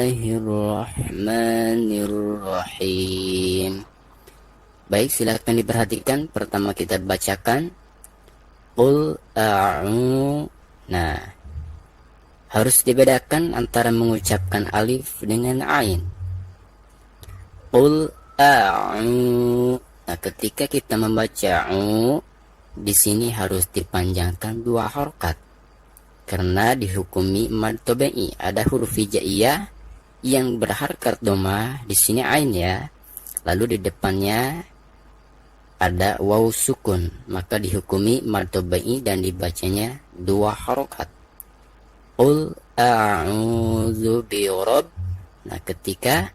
Bismillahirrahmanirrahim. Baik, silakan diperhatikan. Pertama kita bacakan Qul a'u. Nah, harus dibedakan antara mengucapkan alif dengan ain. Qul a'u. Nah, ketika kita membaca u, di sini harus dipanjangkan 2 harokat karena dihukumi mad tabi'i. Ada huruf hijaiyah yang berharakat dhamma, di sini ain ya. Lalu di depannya ada waw sukun, maka dihukumi mad tabi'i dan dibacanya 2 harokat. Qul a'udzu birabb. Nah, ketika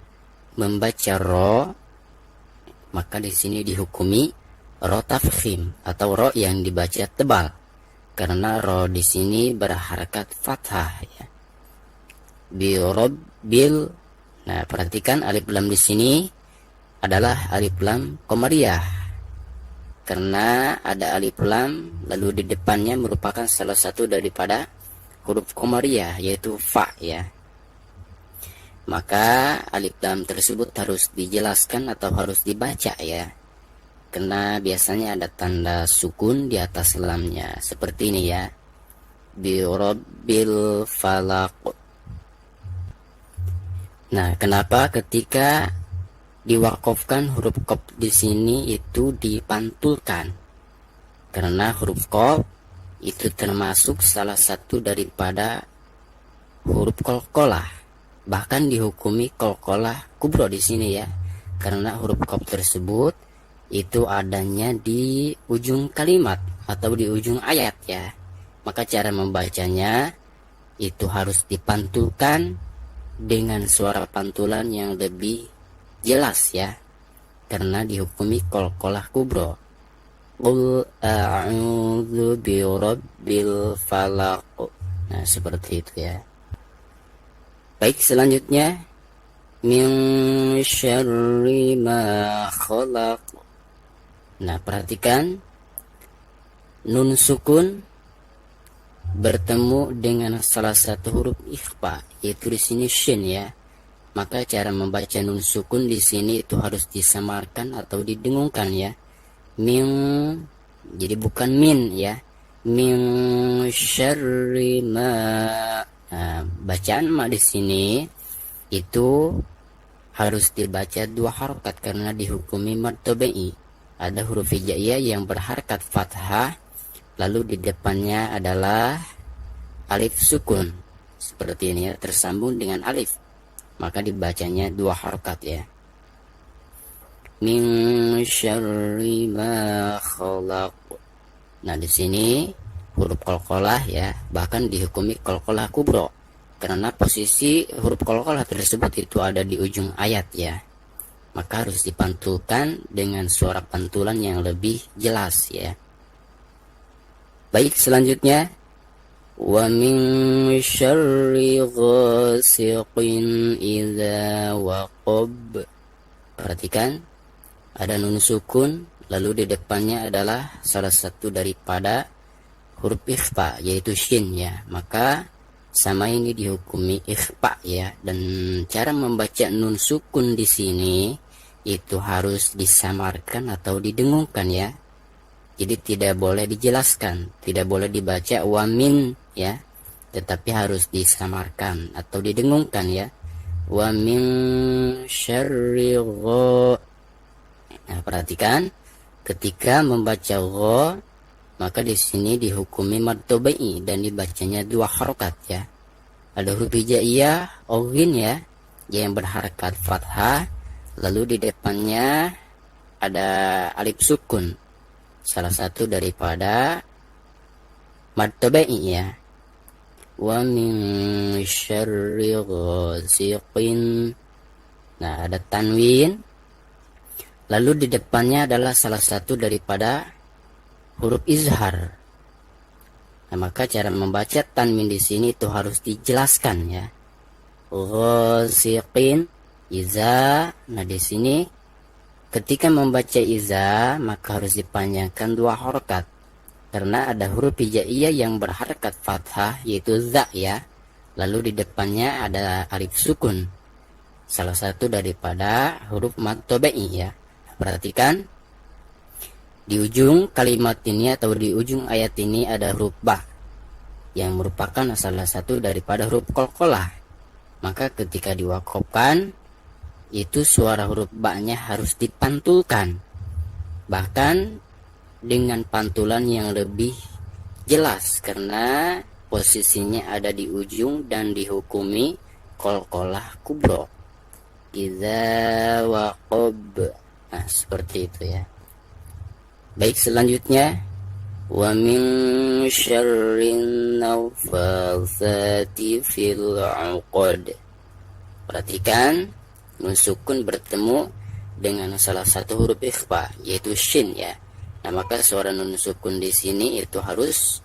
membaca ro, maka di sini dihukumi ro tafkhim atau ro yang dibaca tebal karena ro di sini berharakat fathah ya. Birabbil. Nah, perhatikan alif lam di sini adalah alif lam qamariyah karena ada alif lam lalu di depannya merupakan salah satu daripada huruf qamariyah yaitu fa ya. Maka alif lam tersebut harus dijelaskan atau harus dibaca ya, karena biasanya ada tanda sukun di atas lamnya seperti ini ya, birabbil falaq. Nah, kenapa ketika diwakofkan huruf qaf di sini itu dipantulkan? Karena huruf qaf itu termasuk salah satu daripada huruf qalqalah. Bahkan dihukumi qalqalah kubro di sini ya, karena huruf qaf tersebut itu adanya di ujung kalimat atau di ujung ayat ya. Maka cara membacanya itu harus dipantulkan dengan suara pantulan yang lebih jelas ya, karena dihukumi qalqalah kubro. Qul a'udzu birabbil falaq. Nah, seperti itu ya. Baik, selanjutnya min syarri ma khalaq. Nah, perhatikan nun sukun bertemu dengan salah satu huruf ikhfa, yaitu di sini shin ya. Maka cara membaca nun sukun di sini itu harus disamarkan atau didengungkan ya. Min, jadi bukan min ya. Min syarri ma. Nah, bacaan ma di sini itu harus dibaca 2 harokat karena dihukumi mad tabi'i. Ada huruf hijaiyah yang berharakat fathah, lalu di depannya adalah alif sukun seperti ini ya, tersambung dengan alif, maka dibacanya 2 harokat ya. Min syarri ma khalaq. Nah, di sini huruf qalqalah ya, bahkan dihukumi qalqalah kubro karena posisi huruf qalqalah tersebut itu ada di ujung ayat ya. Maka harus dipantulkan dengan suara pantulan yang lebih jelas ya. Baik, selanjutnya wa min syarri ghasiqin idza waqab. Perhatikan ada nun sukun lalu di depannya adalah salah satu daripada huruf ikhfa yaitu shin ya. Maka sama ini dihukumi ikhfa ya, dan cara membaca nun sukun di sini itu harus disamarkan atau didengungkan ya. Jadi tidak boleh dijelaskan, tidak boleh dibaca wamin ya, tetapi harus disamarkan atau didengungkan ya. Wa min syarri gha. Nah, perhatikan ketika membaca gha, maka di sini dihukumi mad tabi'i dan dibacanya 2 harokat ya. Ada huruf hijaiyah oghin ya, yang berharakat fathah, lalu di depannya ada alif sukun, salah satu daripada mad tabi'i ya. Wa min syarri ghasiqin. Nah, ada tanwin, lalu di depannya adalah salah satu daripada huruf izhar. Nah, maka cara membaca tanwin di sini itu harus dijelaskan ya. Ghasiqin iza. Nah, di sini ketika membaca iza maka harus dipanjangkan 2 harokat karena ada huruf hijaiyah yang berharakat fathah yaitu za ya. Lalu di depannya ada alif sukun. salah satu daripada huruf mad tabi'i ya. Perhatikan di ujung kalimat ini atau di ujung ayat ini ada huruf ba yang merupakan salah satu daripada huruf qalqalah. Maka ketika diwakofkan itu suara huruf ba-nya harus dipantulkan, bahkan dengan pantulan yang lebih jelas karena posisinya ada di ujung dan dihukumi qalqalah kubro. Idza waqab. Nah, seperti itu ya. Baik, selanjutnya wa min syarrin nafatsati fil 'uqad. Perhatikan nun sukun bertemu dengan salah satu huruf ikhfa yaitu shin ya. Nah, maka suara nun sukun di sini itu harus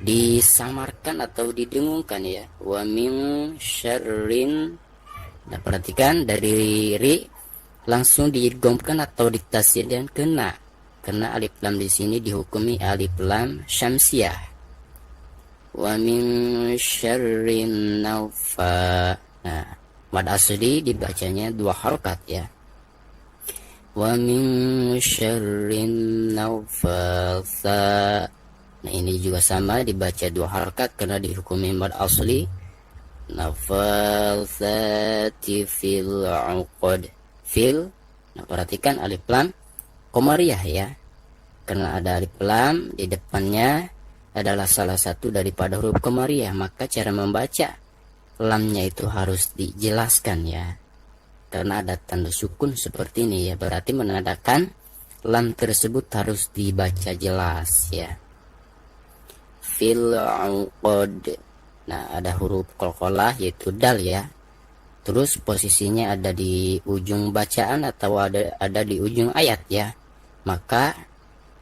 disamarkan atau didengungkan ya. Wa min syarrin. Nah, perhatikan dari ri langsung diidghamkan atau ditasydid dan kena. Karena alif lam di sini dihukumi alif lam syamsiyah. Wa min syarrin nafa. Nah, mad asli dibacanya 2 harokat ya. Wa min syarrin nafatsa. Nah, ini juga sama dibaca 2 harokat karena dihukumi mad asli. Nafatsati fil 'uqad. Fil. Nah, perhatikan alif lam Komariah ya, karena ada alif lam di depannya adalah salah satu daripada huruf Komariah, maka cara membaca lamnya itu harus dijelaskan ya, karena ada tanda sukun seperti ini ya, berarti menandakan lam tersebut harus dibaca jelas ya. Fil 'uqad. Nah, ada huruf qalqalah yaitu dal ya. Terus posisinya ada di ujung bacaan atau ada di ujung ayat ya. Maka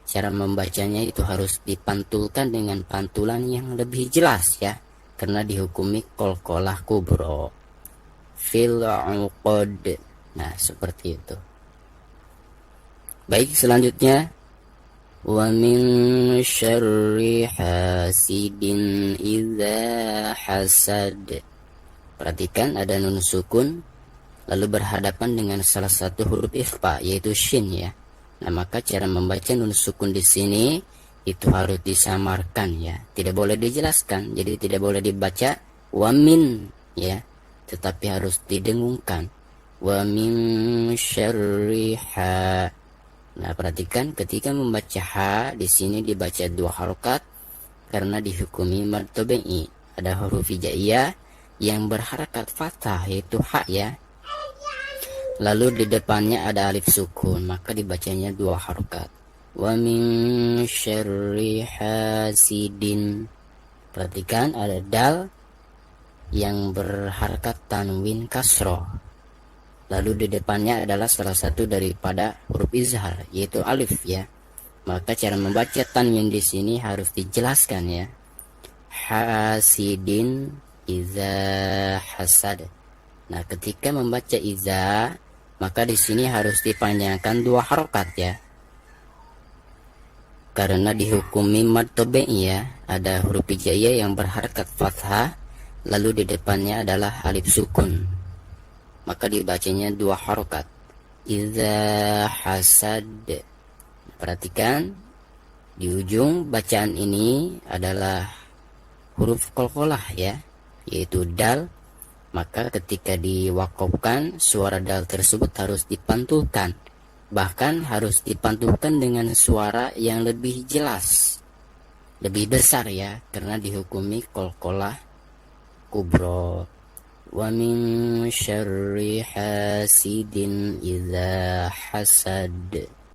cara membacanya itu harus dipantulkan dengan pantulan yang lebih jelas ya, karena dihukumi qalqalah kubro. Fil 'uqad. Nah, seperti itu. Baik, selanjutnya wa min syarri hasidin idza hasad. Perhatikan ada nun sukun lalu berhadapan dengan salah satu huruf ikhfa yaitu shin ya. Nah, maka cara membaca nun sukun di sini itu harus disamarkan ya, tidak boleh dijelaskan. Jadi tidak boleh dibaca wa min ya, tetapi harus didengungkan wa min syarri ha. Nah, perhatikan ketika membaca ha di sini dibaca 2 harokat karena dihukumi mad tabi'i. Ada huruf hijaiyah yang berharakat fathah yaitu ha ya. Lalu di depannya ada alif sukun, maka dibacanya 2 harokat. Wa min syarri hasidin. Perhatikan ada dal yang berharakat tanwin kasroh. Lalu di depannya adalah salah satu daripada huruf izhar yaitu alif ya. Maka cara membaca tanwin di sini harus dijelaskan ya. Hasidin iza hasad. Nah, ketika membaca iza, maka di sini harus dipanjangkan 2 harokat ya. Karena dihukumi mad tabi'i ya, ada huruf hijaiyah yang berharakat fathah, lalu di depannya adalah alif sukun. Maka dibacanya 2 harokat. Iza hasad. Perhatikan di ujung bacaan ini adalah huruf qalqalah ya, yaitu dal. Maka ketika diwakofkan suara dal tersebut harus dipantulkan, bahkan harus dipantulkan dengan suara yang lebih jelas, lebih besar ya, karena dihukumi qalqalah kubro. Wa min syarri hasidin idza hasad.